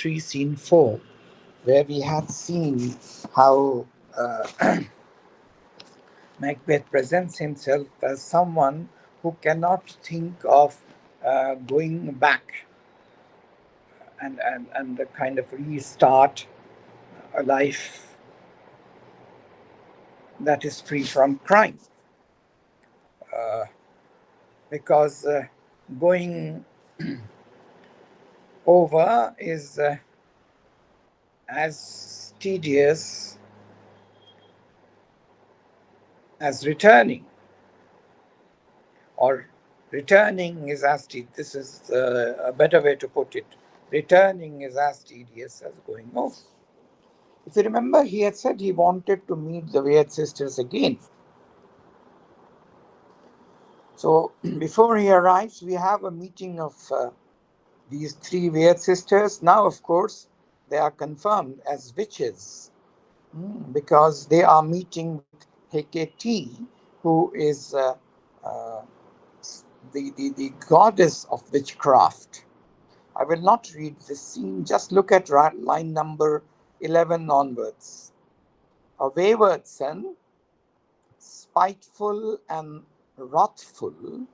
3, Scene 4, where we had seen how Macbeth presents himself as someone who cannot think of going back and kind of restart a life that is free from crime. Because going over is as tedious as returning, or returning is as tedious. This is a better way to put it. Returning is as tedious as going over. If you remember, he had said he wanted to meet the Weird sisters again. So before he arrives, we have a meeting of these three Weird sisters. Now, of course, they are confirmed as witches because they are meeting with Hecate, who is the goddess of witchcraft. I will not read this scene, just look at line number 11 onwards. A wayward son, spiteful and wrathful,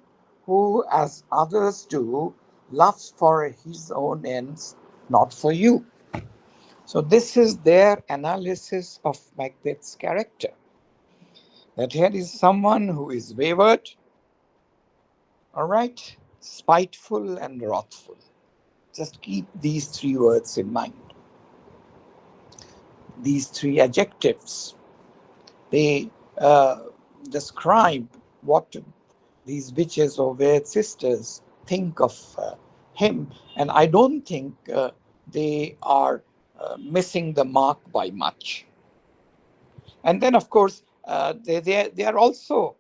who, as others do, loves for his own ends, not for you. So this is their analysis of Macbeth's character. That here is someone who is wayward, all right, spiteful and wrathful. Just keep these three words in mind. These three adjectives, they describe what these witches or weird sisters think of him. And I don't think they are missing the mark by much. And then, of course, they are also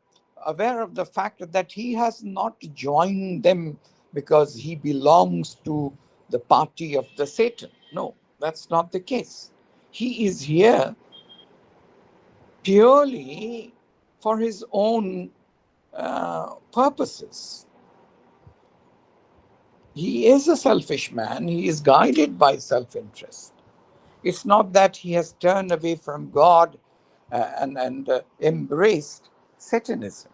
aware of the fact that he has not joined them because he belongs to the party of the Satan. No, that's not the case. He is here purely for his own purposes. He is a selfish man. He is guided by self-interest. It's not that he has turned away from God and embraced Satanism.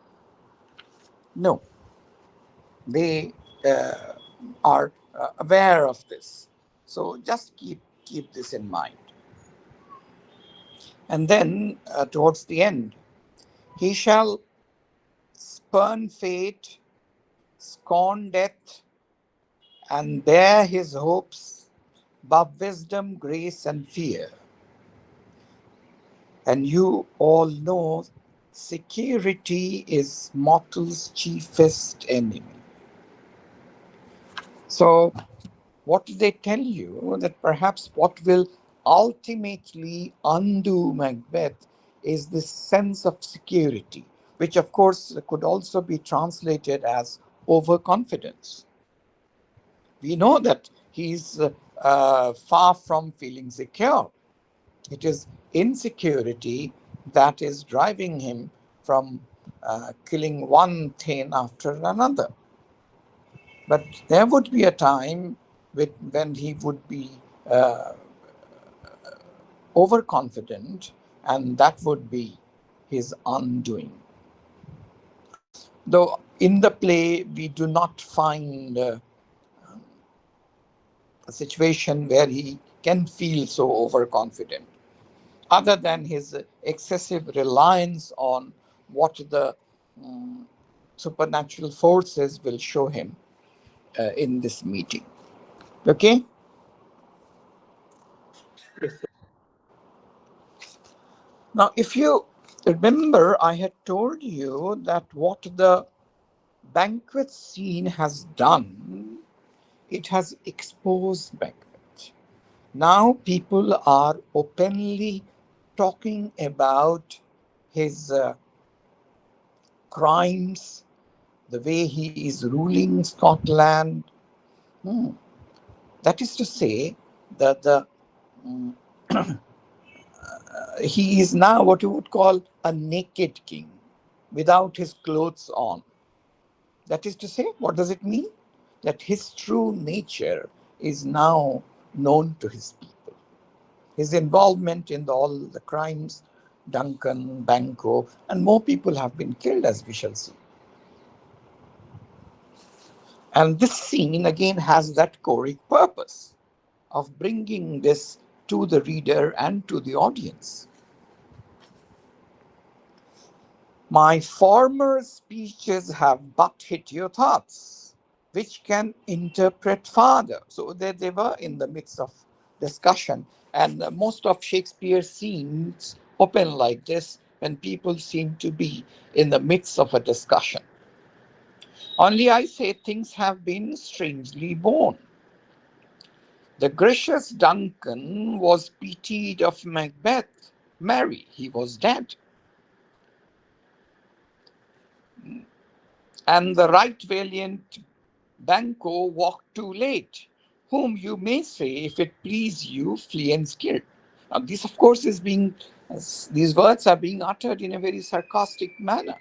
No, they are aware of this. So just keep this in mind. And then towards the end, he shall spurn fate, scorn death, and bear his hopes above wisdom, grace, and fear. And you all know security is mortal's chiefest enemy. So what do they tell you? That perhaps what will ultimately undo Macbeth is this sense of security, which of course could also be translated as overconfidence. We know that he's far from feeling secure. It is insecurity that is driving him from killing one thing after another. But there would be a time when he would be overconfident, and that would be his undoing. Though in the play, we do not find a situation where he can feel so overconfident, other than his excessive reliance on what the supernatural forces will show him in this meeting. Okay? Now, if you remember, I had told you that what the banquet scene has done, it has exposed Macbeth. Now people are openly talking about his crimes, the way he is ruling Scotland. That is to say that he is now what you would call a naked king without his clothes on. That is to say, what does it mean? That his true nature is now known to his people. His involvement in all the crimes, Duncan, Banquo, and more people have been killed, as we shall see. And this scene again has that choric purpose of bringing this to the reader and to the audience. My former speeches have but hit your thoughts, which can interpret farther. So they were in the midst of discussion, and most of Shakespeare's scenes open like this when people seem to be in the midst of a discussion. Only I say things have been strangely borne. The gracious Duncan was pitied of Macbeth. Marry, he was dead. And the right valiant Banquo walked too late, whom you may say, if it please you, flee and skill. Now, this, of course, is being, these words are being uttered in a very sarcastic manner,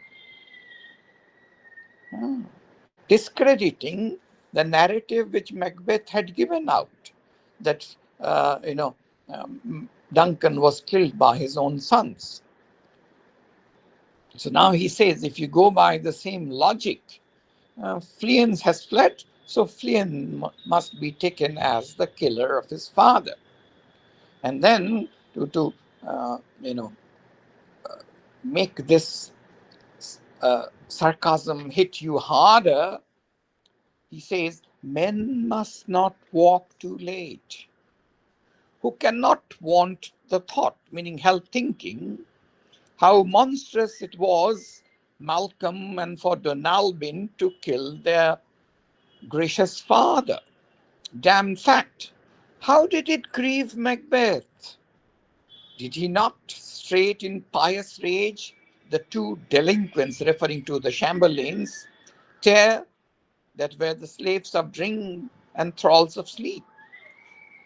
discrediting the narrative which Macbeth had given out, that, Duncan was killed by his own sons. So now he says, if you go by the same logic, Fleance has fled, so Fleance must be taken as the killer of his father. And then to make this sarcasm hit you harder, he says, men must not walk too late. Who cannot want the thought, meaning hell thinking, how monstrous it was, Malcolm and for Donalbain to kill their gracious father. Damn fact. How did it grieve Macbeth? Did he not, straight in pious rage, the two delinquents, referring to the Chamberlains, tear that were the slaves of drink and thralls of sleep?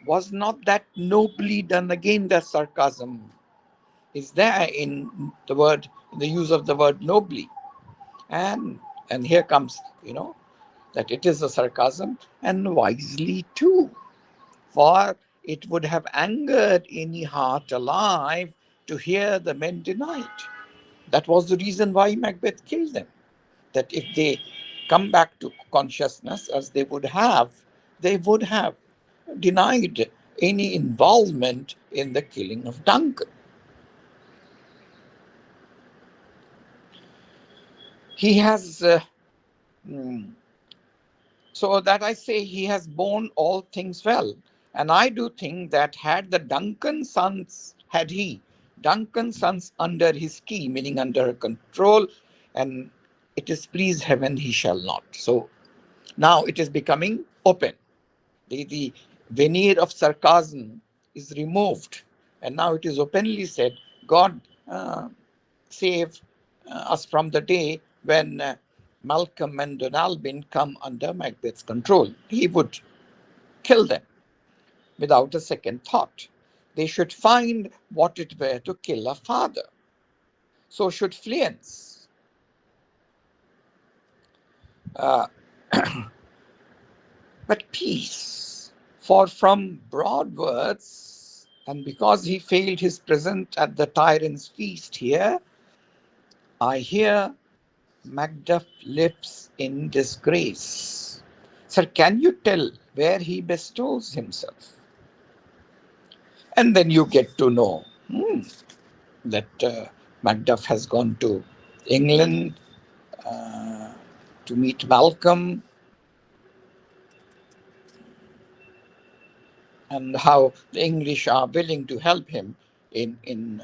Was not that nobly done? Again, the sarcasm is there in the word, in the use of the word nobly. And here comes, that it is a sarcasm, and wisely too. For it would have angered any heart alive to hear the men deny it. That was the reason why Macbeth killed them. That if they come back to consciousness, as they would have denied any involvement in the killing of Duncan. He has, so that I say, he has borne all things well. And I do think that had he Duncan's sons under his key, meaning under control, and it is please heaven he shall not. So now it is becoming open. The veneer of sarcasm is removed, and now it is openly said, God save us from the day when Malcolm and Donalbain come under Macbeth's control. He would kill them without a second thought. They should find what it were to kill a father. So should Fleance. Uh, but peace, for from broad words, and because he failed his present at the tyrant's feast here, I hear Macduff lives in disgrace. Sir, can you tell where he bestows himself? And then you get to know that Macduff has gone to England uh, to meet Malcolm, and how the English are willing to help him in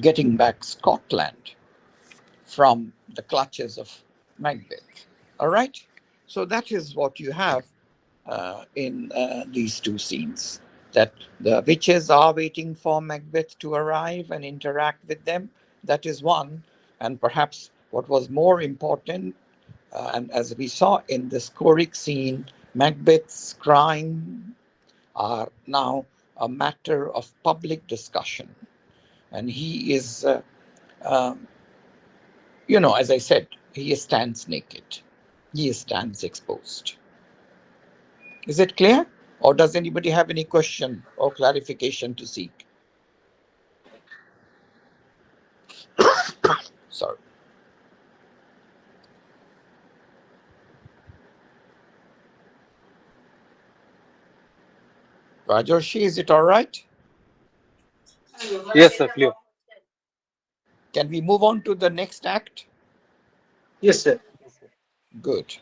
getting back Scotland from the clutches of Macbeth. All right? So that is what you have in these two scenes. That the witches are waiting for Macbeth to arrive and interact with them. That is one. And perhaps what was more important, and as we saw in this choric scene, Macbeth's crime are now a matter of public discussion. And he is, as I said, he stands naked. He stands exposed. Is it clear? Or does anybody have any question or clarification to seek? Sorry. Rajoshi, is it all right? Yes, sir. Clear. Can we move on to the next act? Yes, sir. Good.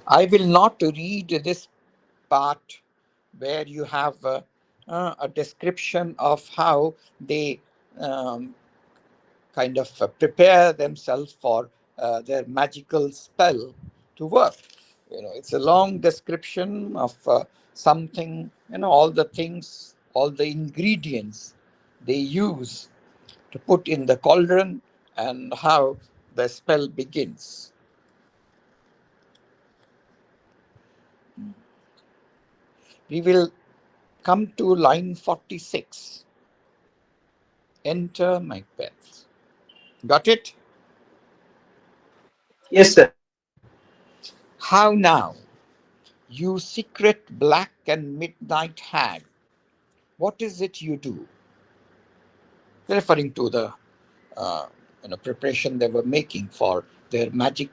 I will not read this part where you have a description of how they um, kind of prepare themselves for their magical spell to work. It's a long description of something, all the things, all the ingredients they use to put in the cauldron and how the spell begins. We will come to line 46. Enter Macbeth. Got it? Yes, sir. How now, you secret black and midnight hag? What is it you do? Referring to the uh, preparation they were making for their magic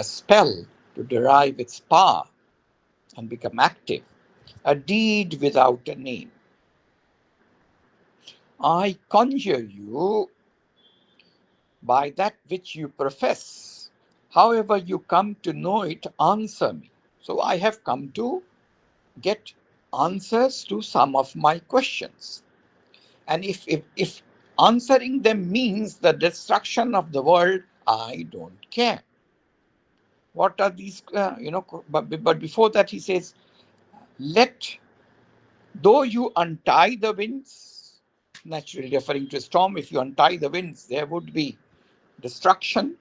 spell to derive its power and become active. A deed without a name. I conjure you by that which you profess. However you come to know it, answer me. So I have come to get answers to some of my questions. And if answering them means the destruction of the world, I don't care. What are these, but before that he says, let, though you untie the winds, naturally referring to a storm, if you untie the winds, there would be destruction,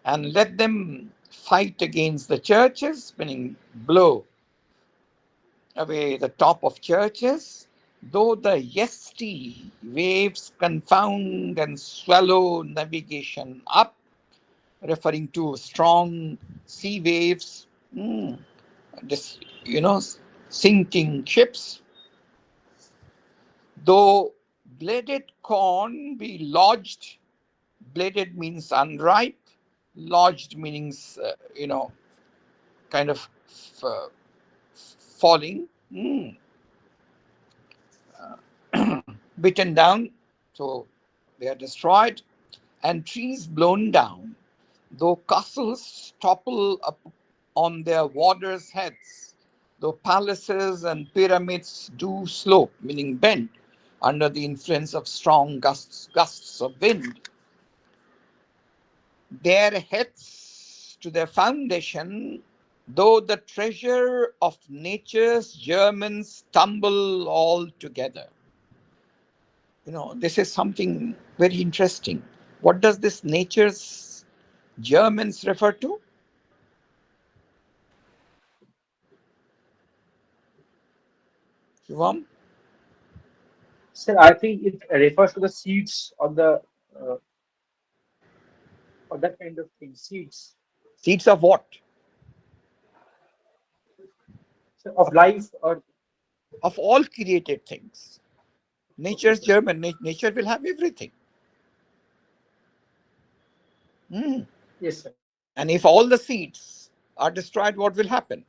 and let them fight against the churches, meaning blow away the top of churches, though the yesty waves confound and swallow navigation up, referring to strong sea waves, this, sinking ships, though bladed corn be lodged, bladed means unripe, lodged means, kind of uh, falling, beaten down, so they are destroyed, and trees blown down, though castles topple up on their warders' heads, though palaces and pyramids do slope, meaning bend, under the influence of strong gusts of wind, their heads to their foundation, though the treasure of nature's Germans tumble all together. This is something very interesting. What does this nature's Germans refer to? Shivam? Sir, I think it refers to the seeds uh, or that kind of thing. Seeds, Seeds of what? sir, of life, or Of all created things. okay, Nature's German. Nature will have everything. Hmm. yes, sir. And if all the seeds are destroyed, what will happen?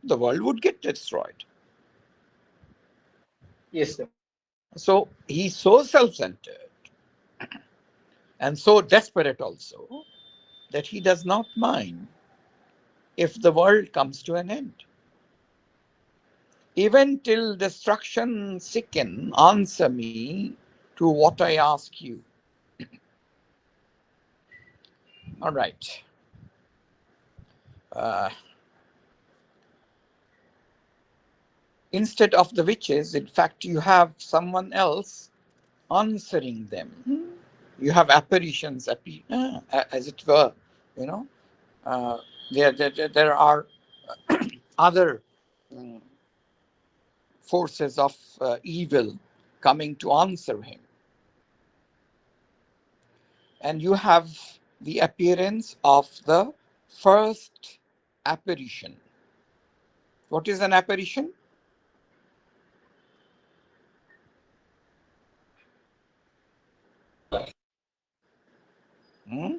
The world would get destroyed. Yes, sir. So he's so self centered and so desperate also that he does not mind if the world comes to an end. Even till destruction sicken, answer me to what I ask you. All right. Uh, Instead of the witches, in fact, you have someone else answering them. You have apparitions, as it were. You know, uh, there are other um, forces of evil coming to answer him. And you have the appearance of the first apparition. What is an apparition? Hmm?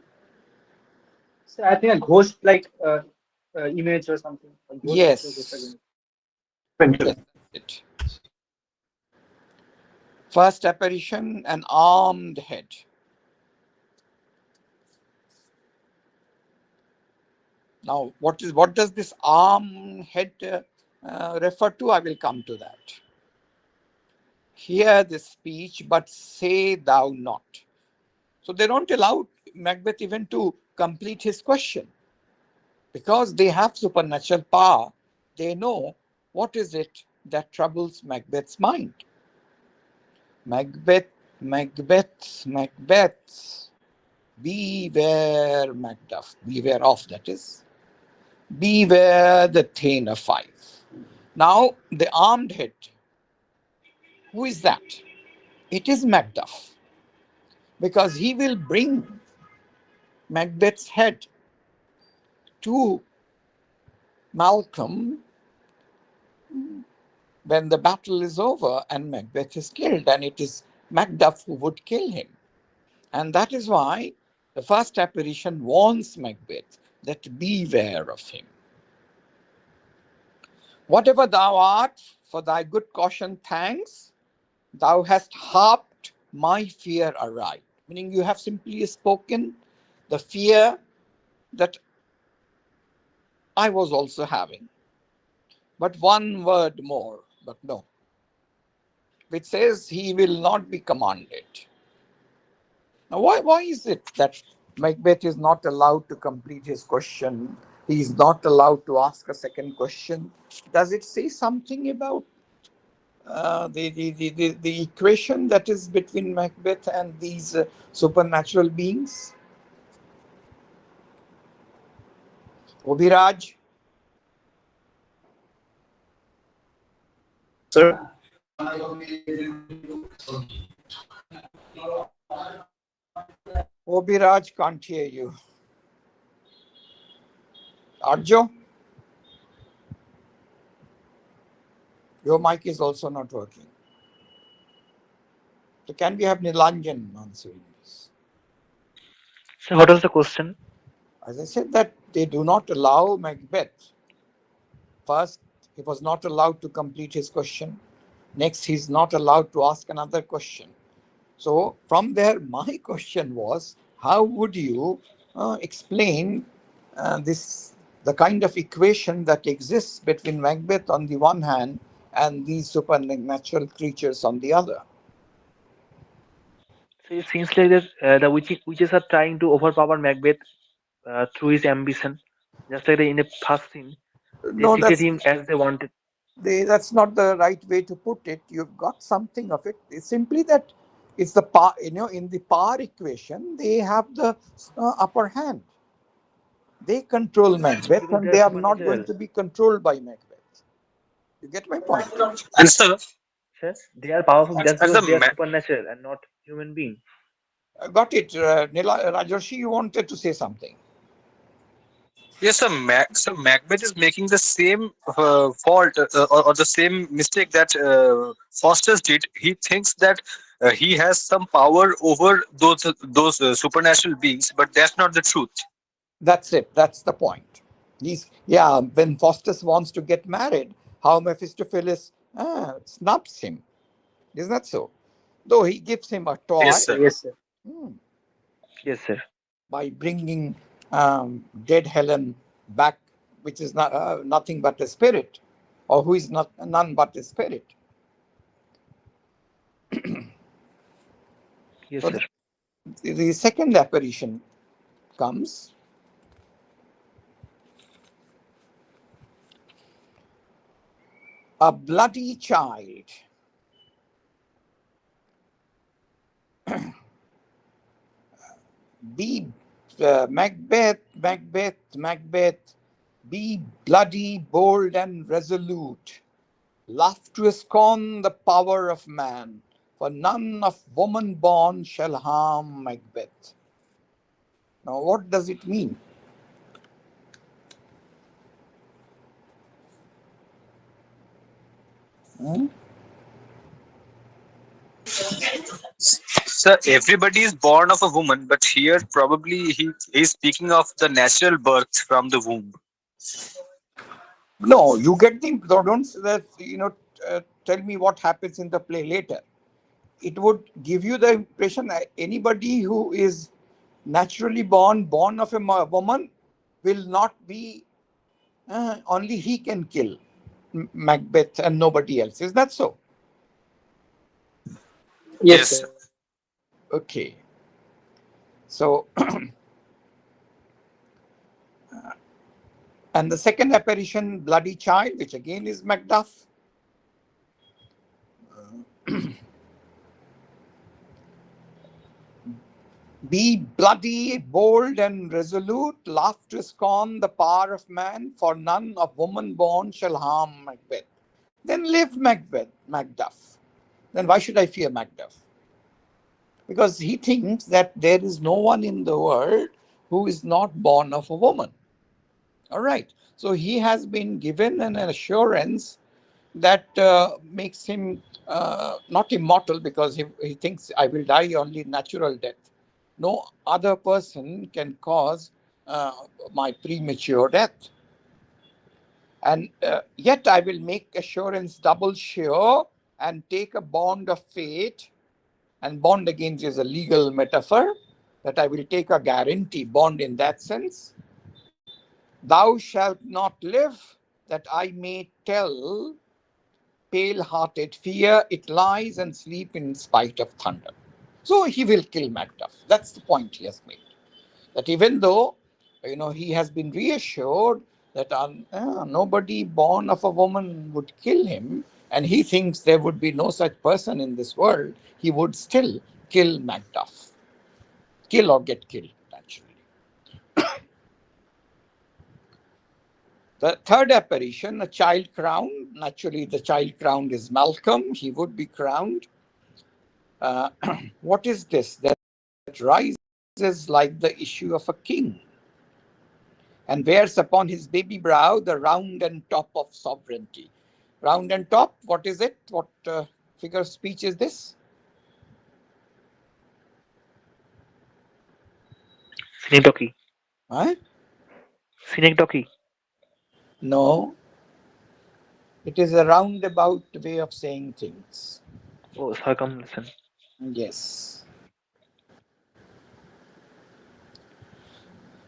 So I think a ghost like image or something. A ghost picture, ghost like Yes. image. Yes, that's it. First apparition, an armed head. Now, what does this armed head refer to? I will come to that. Hear this speech, but say thou not. So they don't allow Macbeth even to complete his question because they have supernatural power. They know what is it that troubles Macbeth's mind. Macbeth, Macbeth, Macbeth. Beware, Macduff. Beware of, that is. Beware the Thane of Five. Now, the armed head. Who is that? It is Macduff because he will bring Macbeth's head to Malcolm when the battle is over and Macbeth is killed, and it is Macduff who would kill him. And that is why the first apparition warns Macbeth that beware of him. Whatever thou art, for thy good caution thanks, thou hast harped my fear aright. Meaning you have simply spoken the fear that I was also having. But one word more, but no, which says he will not be commanded. Now, why is it that Macbeth is not allowed to complete his question? He is not allowed to ask a second question. Does it say something about the equation that is between Macbeth and these supernatural beings? Obiraj? Obiraj can't hear you. Arjo? Your mic is also not working. So can we have Nilanjan answering this? So what was the question? As I said, that they do not allow Macbeth. First, he was not allowed to complete his question. Next, he's not allowed to ask another question. So, from there, my question was, how would you explain this, the kind of equation that exists between Macbeth on the one hand and these supernatural creatures on the other? So it seems like that the witches are trying to overpower Macbeth through his ambition. Just like in the first scene, they No, treated him as they wanted. that's not the right way to put it. You've got something of it. It's simply that it's the power, in the power equation, they have the upper hand. They control Macbeth Because they and are they are not going supernatural. to be controlled by Macbeth. You get my point? And sir, Sir, they are powerful just and the because they are supernatural and not human being. Got it. Rajarshi, you wanted to say something. yes, sir, so Macbeth is making the same fault or the same mistake that Foster's did. He thinks that he has some power over those supernatural beings, but that's not the truth. That's it. That's the point. Yeah, when Faustus wants to get married, how Mephistopheles snubs him. Isn't that so? Though he gives him a Yes, toy sir. Yes, sir. hmm, Yes, sir. by bringing dead Helen back, which is not, nothing but a spirit, or who is not none but a spirit. Yes, So sir. the second apparition comes. A bloody child. Be Macbeth, Macbeth, Macbeth. Be bloody, bold, and resolute. Laugh to scorn the power of man, for none of woman born shall harm Macbeth. Now, what does it mean? Hmm? Sir, everybody is born of a woman, but here probably he's speaking of the natural birth from the womb. No, you get the don't tell me what happens in the play later. It would give you the impression that anybody who is naturally born of a woman, will not be only he can kill Macbeth and nobody else. Is that so? Yes, Yes. sir. Okay. So, and the second apparition, Bloody Child, which again is Macduff. Be bloody, bold, and resolute, laugh to scorn the power of man, for none of woman born shall harm Macbeth. Then live Macduff. Then why should I fear Macduff? Because he thinks that there is no one in the world who is not born of a woman. All right. So he has been given an assurance that makes him not immortal, because he thinks I will die only natural death. No other person can cause uh, my premature death. And yet I will make assurance double sure and take a bond of fate. And bond again is a legal metaphor, that I will take a guarantee bond in that sense. Thou shalt not live, that I may tell pale hearted fear it lies and sleep in spite of thunder. So he will kill Macduff. That's the point he has made. That even though he has been reassured that nobody born of a woman would kill him, and he thinks there would be no such person in this world, he would still kill Macduff. Kill or get killed, naturally. The third apparition, a child crowned. Naturally, the child crowned is Malcolm. He would be crowned. Uh, what is this that rises like the issue of a king, and wears upon his baby brow the round and top of sovereignty? Round and top, what is it? What figure of speech is this? Synecdoche. Huh? Synecdoche. No, it is a roundabout way of saying things. Oh, circumlocution. Yes.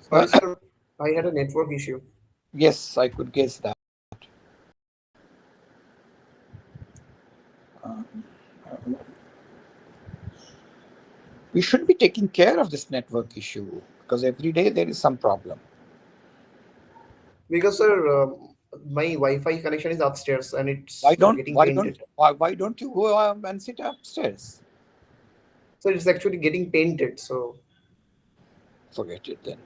Sorry, sir. I had a network issue. Yes, I could guess that. Uh, we should be taking care of this network issue, because every day there is some problem. Because, sir, my Wi-Fi connection is upstairs and Why it's don't getting why don't painted. why don't you go and sit upstairs? So it's actually getting painted. So Forget it then.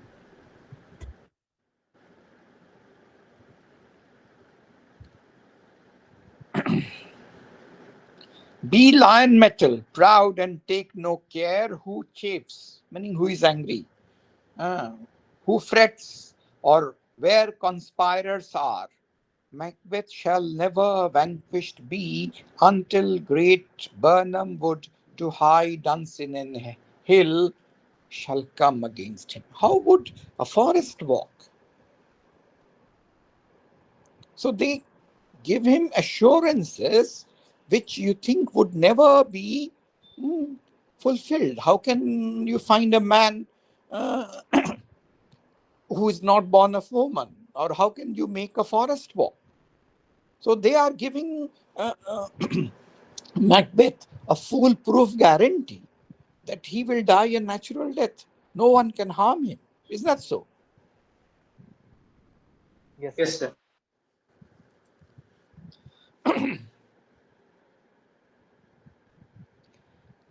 Be lion metal, proud and take no care, who chafes, meaning who is angry, ah, who frets, or where conspirers are. Macbeth shall never vanquished be, until great Burnham wood to high Dunsinane hill shall come against him. How would a forest walk? So they give him assurances which you think would never be mm, fulfilled. How can you find a man uh, who is not born of woman? Or how can you make a forest walk? So they are giving Macbeth a foolproof guarantee that he will die a natural death. No one can harm him. Is that so? Yes, sir. Yes, sir.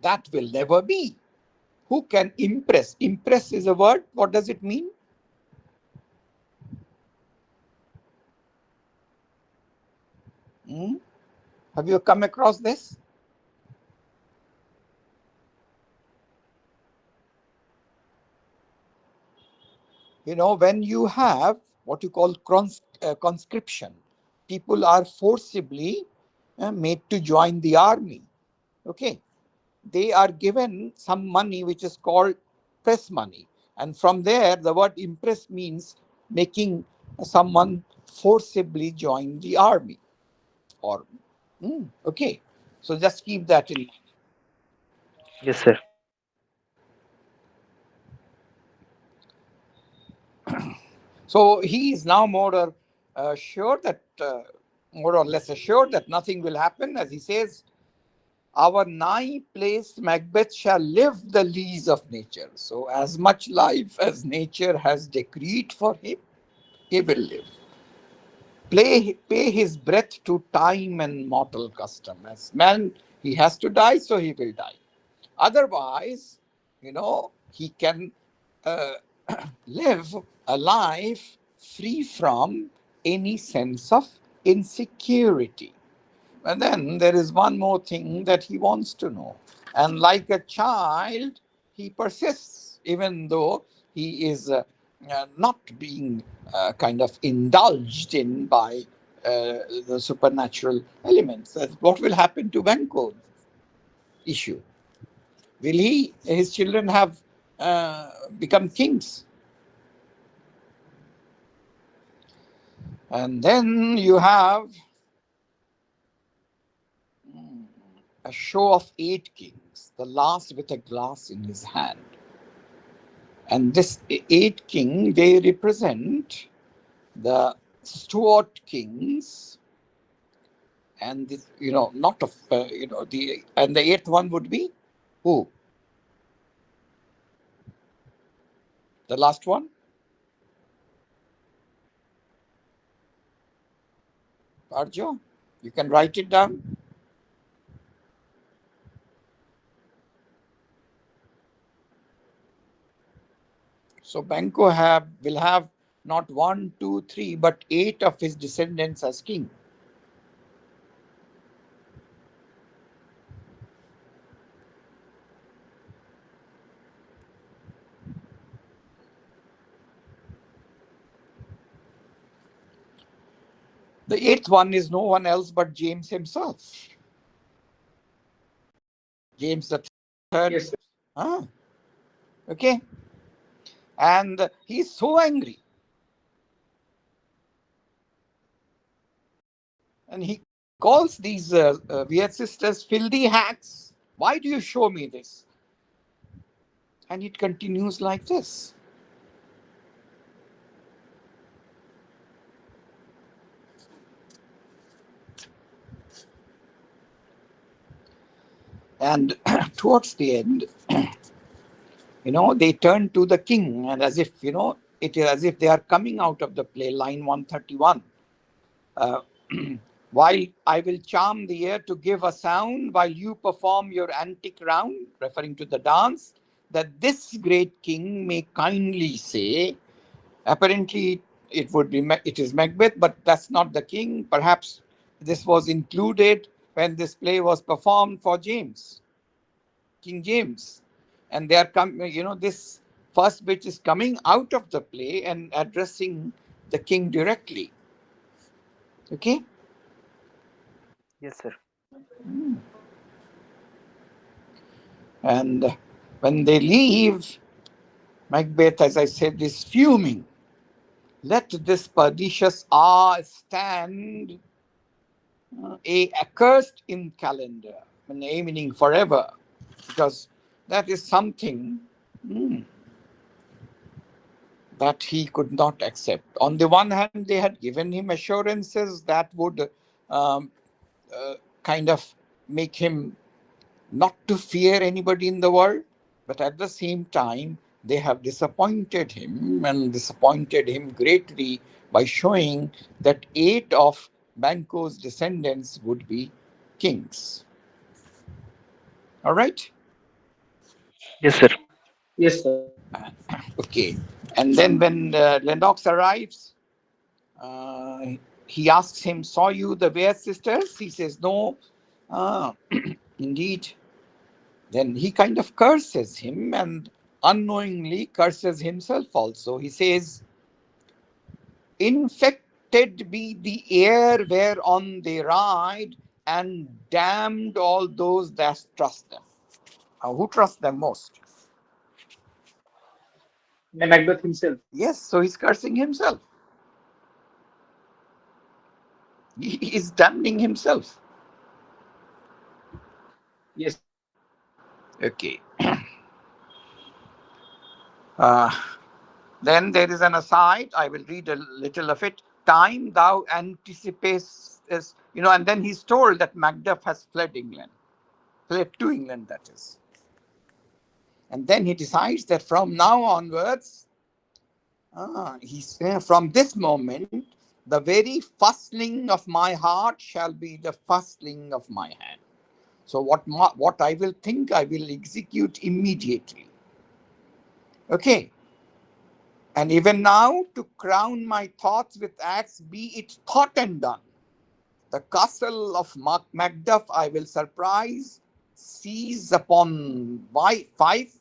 That will never be. Who can impress? Impress is a word. What does it mean? Hmm? Have you come across this? When you have what you call conscription, people are forcibly made to join the army. Okay, they are given some money which is called press money, and from there the word impress means making someone forcibly join the army. Or okay, so just keep that in. Yes, sir. So he is now sure that more or less assured that nothing will happen, as he says, our nigh placed Macbeth shall live the lease of nature. So as much life as nature has decreed for him, he will live. Pay his breath to time and mortal custom. As man, he has to die, so he will die. Otherwise, he can uh, live a life free from any sense of insecurity. And then there is one more thing that he wants to know. And like a child, he persists, even though he is not being kind of indulged in by the supernatural elements. What will happen to Banquo's issue? Will his children have become kings? And then you have a show of 8 kings, the last with a glass in his hand. And this 8 king, they represent the Stuart kings, and this, not of the eighth one would be who? The last one, Arjo. You can write it down. So Banco will have not one, two, three, but 8 of his descendants as king. The eighth one is no one else but James himself. James the third. Yes, sir. Ah, okay. And he's so angry. And he calls these weird sisters filthy hacks. Why do you show me this? And it continues like this. And towards the end, they turn to the king, and as if, it is as if they are coming out of the play, line 131. Uh, while I will charm the air to give a sound, while you perform your antic round, referring to the dance, that this great king may kindly say, apparently it is Macbeth, but that's not the king. Perhaps this was included when this play was performed for King James. And they are this first bit is coming out of the play and addressing the king directly. Okay? Yes, sir. And when they leave, Macbeth, as I said, is fuming. Let this pernicious hour stand a accursed in calendar, and a meaning forever, because that is something that he could not accept. On the one hand, they had given him assurances that would um, kind of make him not to fear anybody in the world, but at the same time, they have disappointed him and disappointed him greatly by showing that 8 of Banquo's descendants would be kings. All right? Yes, sir. Yes, sir. Okay. And then when Lennox arrives, uh, he asks him, Saw you the Weir sisters? He says, No. Ah, indeed. Then he kind of curses him and unknowingly curses himself also. He says, Infected be the air whereon they ride, and damned all those that trust them. Who trusts them most? Macbeth himself. Yes, so he's cursing himself. He is damning himself. Yes. Okay. Uh, then there is an aside. I will read a little of it. Time thou anticipatest, and then he's told that Macduff has fled England, fled to England, that is. And then he decides that from now onwards, from this moment, the very firstling of my heart shall be the firstling of my hand. So what I will think, I will execute immediately. Okay. And even now, to crown my thoughts with acts, be it thought and done. The castle of Macduff I will surprise, seize upon fife,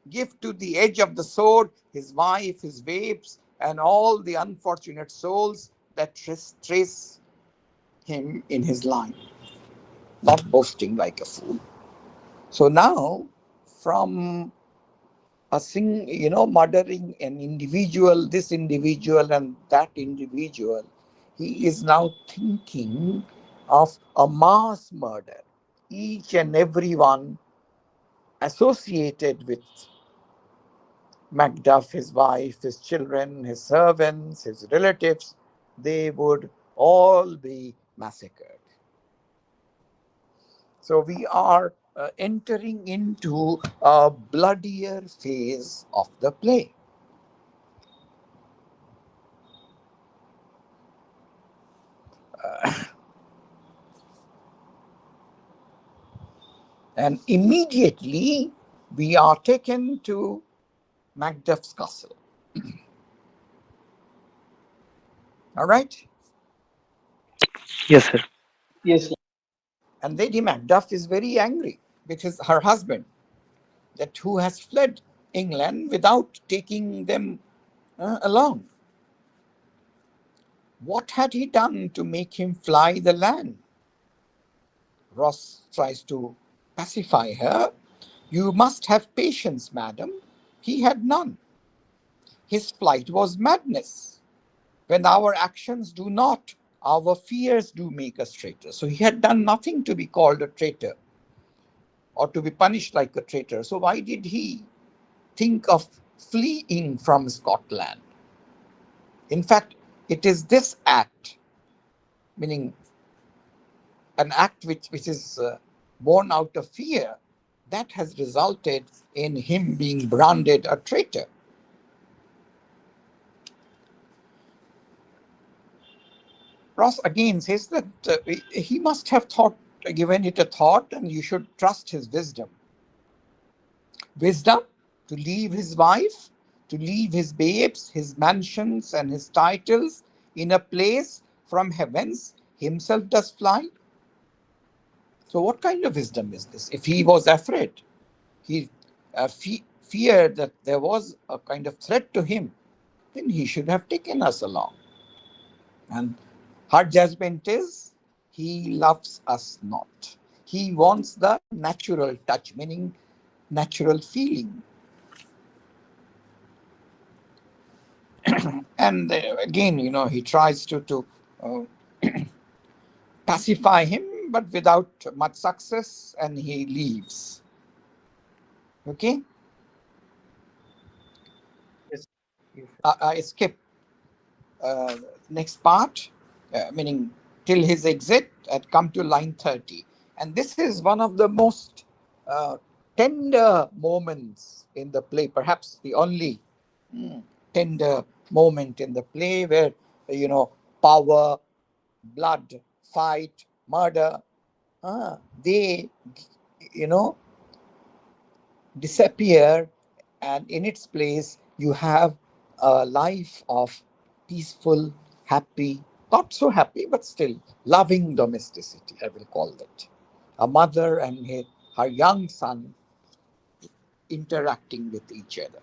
give to the edge of the sword his wife, his babes, and all the unfortunate souls that trace him in his line, not boasting like a fool. So now, from murdering an individual, this individual and that individual, he is now thinking of a mass murder, each and every one associated with Macduff, his wife, his children, his servants, his relatives, they would all be massacred. So we are entering into a bloodier phase of the play. And immediately we are taken to Macduff's castle. All right? Yes, sir. Yes. And Lady Macduff is very angry because her husband, that who has fled England without taking them along. What had he done to make him fly the land? Ross tries to pacify her. You must have patience, madam. He had none. His flight was madness. When our actions do not, our fears do make us traitors. So he had done nothing to be called a traitor or to be punished like a traitor. So why did he think of fleeing from Scotland? In fact, it is this act, meaning an act which is born out of fear, that has resulted in him being branded a traitor. Ross again says that he must have given it a thought, and you should trust his wisdom. Wisdom to leave his wife, to leave his babes, his mansions, and his titles in a place from heavens himself does fly. So, what kind of wisdom is this? If he was afraid, he feared that there was a kind of threat to him, then he should have taken us along. And her judgment is he loves us not. He wants the natural touch, meaning natural feeling. And again, he tries to uh, pacify him, but without much success, and he leaves. Okay, Yes. I skip uh, next part, meaning till his exit, and come to line 30. And this is one of the most uh, tender moments in the play, perhaps the only mm, tender moment in the play where, power, blood, fight, murder, they, you know, disappear, and in its place you have a life of peaceful, happy, not so happy but still loving domesticity, I will call that. A mother and her young son interacting with each other.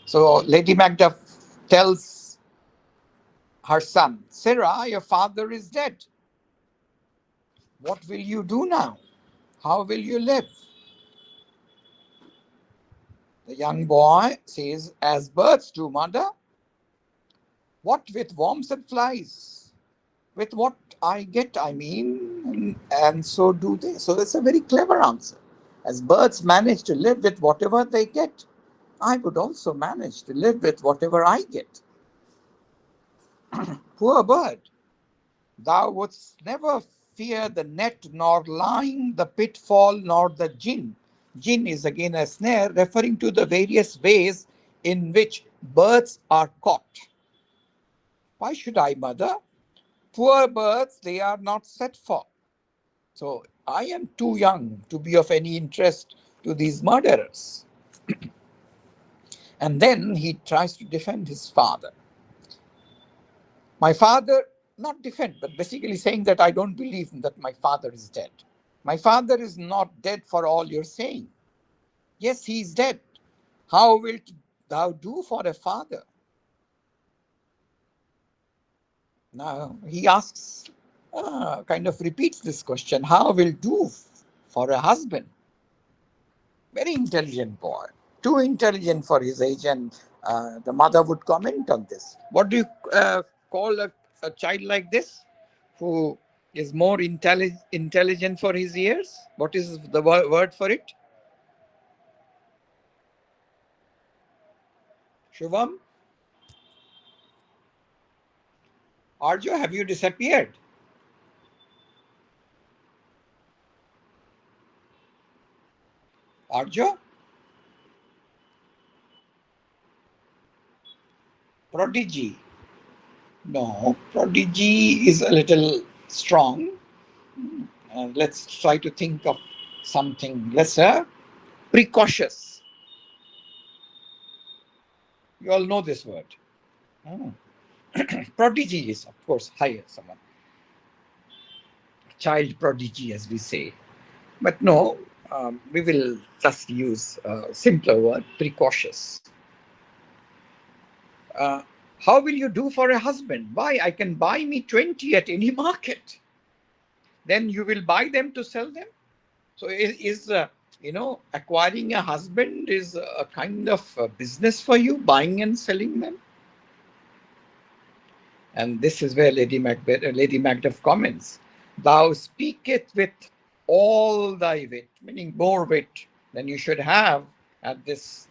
So Lady Macduff tells her son, Sarah, your father is dead. What will you do now? How will you live? The young boy says, as birds do, mother. What with worms and flies? With what I get, I mean, and so do they. So it's a very clever answer. As birds manage to live with whatever they get, I would also manage to live with whatever I get. Poor bird, thou wouldst never fear the net, nor line the pitfall, nor the gin. Gin is again a snare, referring to the various ways in which birds are caught. Why should I, mother? Poor birds, they are not set for. So I am too young to be of any interest to these murderers. And then he tries to defend his father. My father, not defend, but basically saying that I don't believe that my father is dead. My father is not dead for all you're saying. Yes, he is dead. How wilt thou do for a father? Now he asks, kind of repeats this question, how will do for a husband? Very intelligent boy, too intelligent for his age, and the mother would comment on this. What do you call a child like this who is more intelligent for his years? What is the word for it? Shubham? Arjo, have you disappeared? Arjo? Prodigy? No, prodigy is a little strong. Let's try to think of something lesser. Precocious. You all know this word. Oh. Prodigy is, of course, higher, someone. Child prodigy, as we say. But no, we will just use a simpler word, precautious. Uh, how will you do for a husband? Why? I can buy me 20 at any market. Then you will buy them to sell them? So acquiring a husband is a kind of a business for you, buying and selling them? And this is where Lady Macbeth comments, thou speakest with all thy wit, meaning more wit than you should have at this,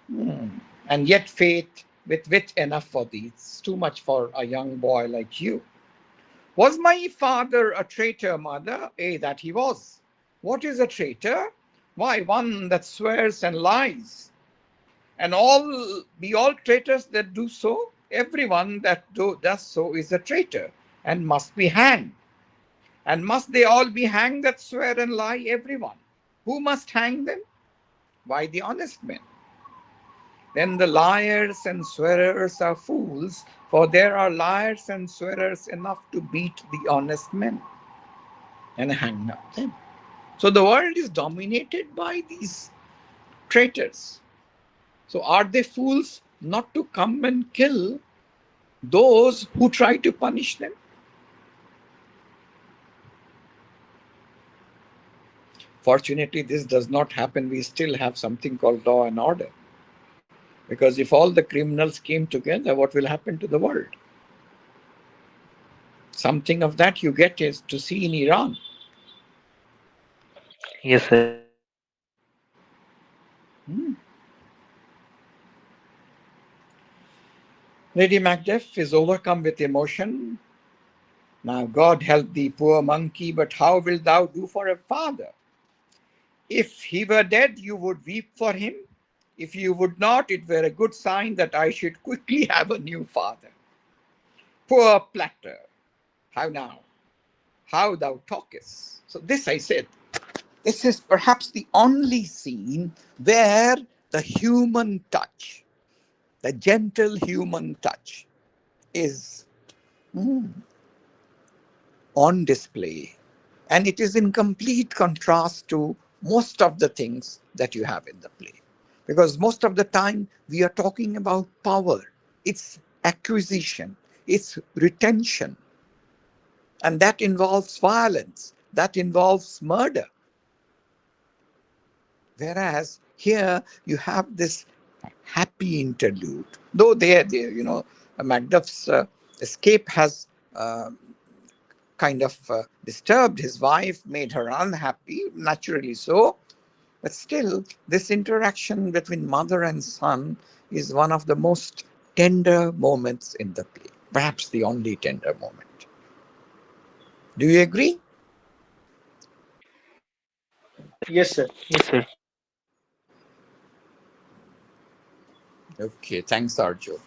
and yet faith with wit enough for thee. It's too much for a young boy like you. Was my father a traitor, mother? That he was. What is a traitor? Why, one that swears and lies. And all traitors that do so? Everyone that does so is a traitor and must be hanged. And must they all be hanged that swear and lie? Everyone. Who must hang them? Why, the honest men. Then the liars and swearers are fools, for there are liars and swearers enough to beat the honest men and hang up them. So the world is dominated by these traitors. So are they fools not to come and kill those who try to punish them? Fortunately, this does not happen. We still have something called law and order. Because if all the criminals came together, what will happen to the world? Something of that you get is to see in Iran. Yes, sir. Hmm. Lady Macbeth is overcome with emotion. Now, God help thee, poor monkey, but how wilt thou do for a father? If he were dead, you would weep for him. If you would not, it were a good sign that I should quickly have a new father. Poor Platter, how now? How thou talkest. So this I said, this is perhaps the only scene where the human touch, the gentle human touch, is on display. And it is in complete contrast to most of the things that you have in the play. Because most of the time we are talking about power, its acquisition, its retention, and that involves violence. that involves murder. Whereas here you have this happy interlude. Though Macduff's escape has uh, kind of disturbed his wife, made her unhappy, naturally so. But still, this interaction between mother and son is one of the most tender moments in the play, perhaps the only tender moment. Do you agree? Yes, sir. Yes, sir. Okay, thanks, Arjo.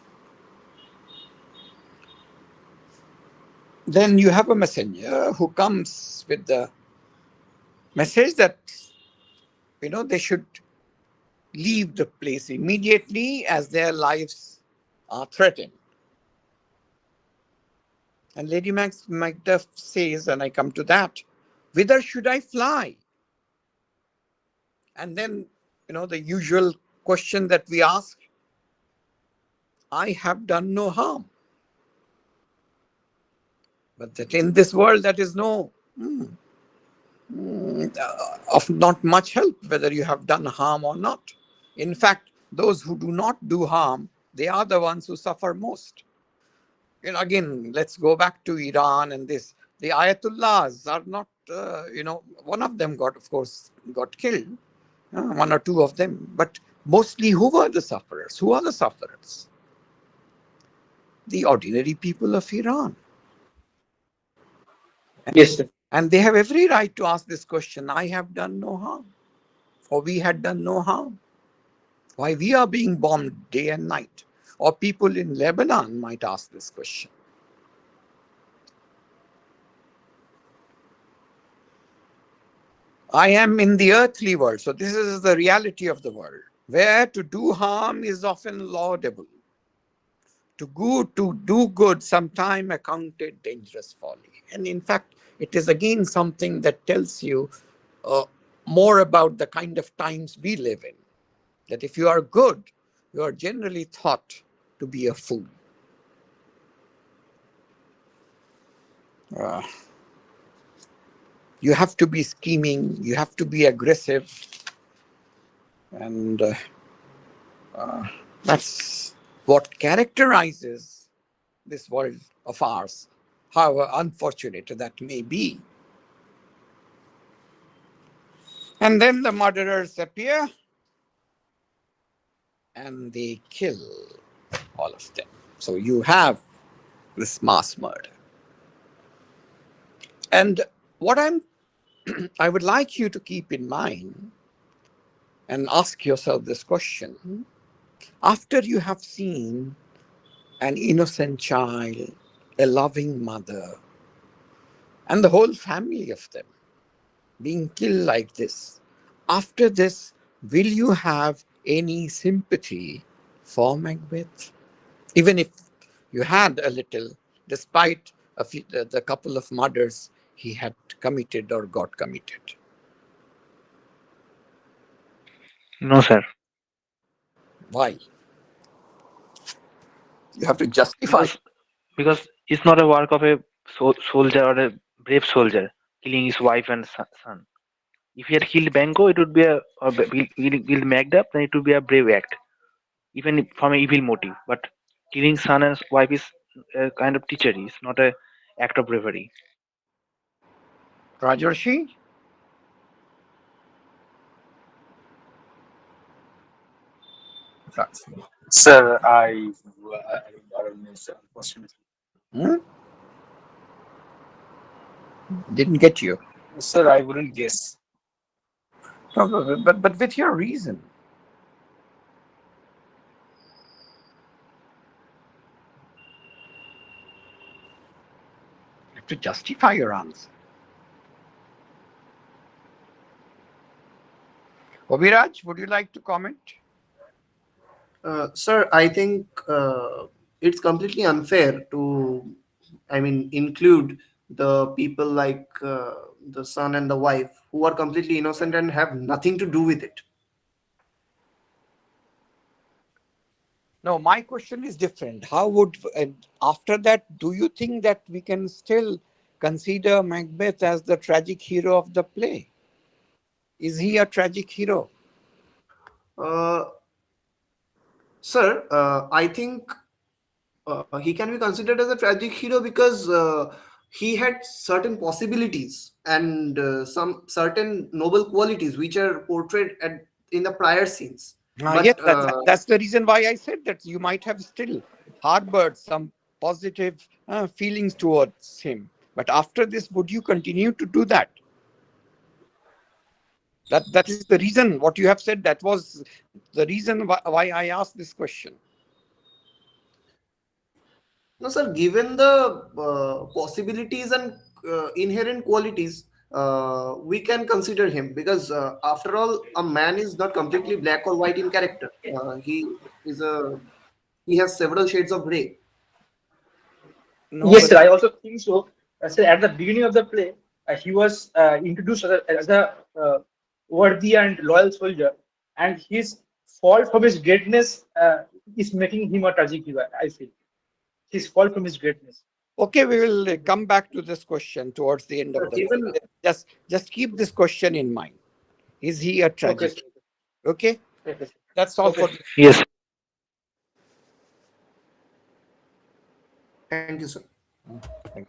Then you have a messenger who comes with the message that they should leave the place immediately as their lives are threatened. And Lady Macduff says, and I come to that, whither should I fly? And then, the usual question that we ask, I have done no harm. But that in this world, that is of not much help, whether you have done harm or not. In fact, those who do not do harm, they are the ones who suffer most. Again, let's go back to Iran and this. The Ayatollahs are not, one of them of course, got killed, one or two of them. But mostly, who were the sufferers? Who are the sufferers? The ordinary people of Iran. Yes, sir. And they have every right to ask this question, I have done no harm, or we had done no harm. Why we are being bombed day and night? Or people in Lebanon might ask this question. I am in the earthly world, so this is the reality of the world, where to do harm is often laudable. To do good sometime accounted dangerous folly. And in fact, it is again something that tells you uh, more about the kind of times we live in. That if you are good, you are generally thought to be a fool. Uh, you have to be scheming, you have to be aggressive, and that's what characterizes this world of ours, however unfortunate that may be. And then the murderers appear and they kill all of them. So you have this mass murder. And what I would like you to keep in mind and ask yourself this question. After you have seen an innocent child, a loving mother, and the whole family of them being killed like this, after this, will you have any sympathy for Macbeth? Even if you had a little, despite the couple of murders he had committed or got committed. No, sir. Why? You have to justify. Because it's not a work of a soldier or a brave soldier killing his wife and son. If he had killed Banco, it would be killed Macduff, then it would be a brave act, even from an evil motive. But killing son and wife is a kind of treachery. It's not a act of bravery. Rajarshi? Sir, I don't know, sir, unfortunately. Hmm? Didn't get you. Sir, I wouldn't guess. No, but with your reason. You have to justify your answer. Obiraj, would you like to comment? Sir, I think it's completely unfair to, I mean, include the people like the son and the wife who are completely innocent and have nothing to do with it. No, my question is different. How would, after that, do you think that we can still consider Macbeth as the tragic hero of the play? Is he a tragic hero? Uh, Sir, I think he can be considered as a tragic hero because he had certain possibilities and some certain noble qualities which are portrayed in the prior scenes. Yes, But that's the reason why I said that you might have still harbored some positive feelings towards him. But after this, would you continue to do that? That is the reason. What you have said, that was the reason why I asked this question. no, sir, given the possibilities and inherent qualities, we can consider him because, after all, a man is not completely black or white in character. Is a he has several shades of gray. No, Yes, but sir. I also think so. So at the beginning of the play, he was introduced as a worthy and loyal soldier, and his fall from his greatness is making him a tragic hero. I feel his fall from his greatness. okay, we will come back to this question towards the end of the play. Given Just keep this question in mind. Is he a Okay, tragic? sir. Okay, Okay, sir. that's all Okay, for sir. Yes. Thank you, sir. this.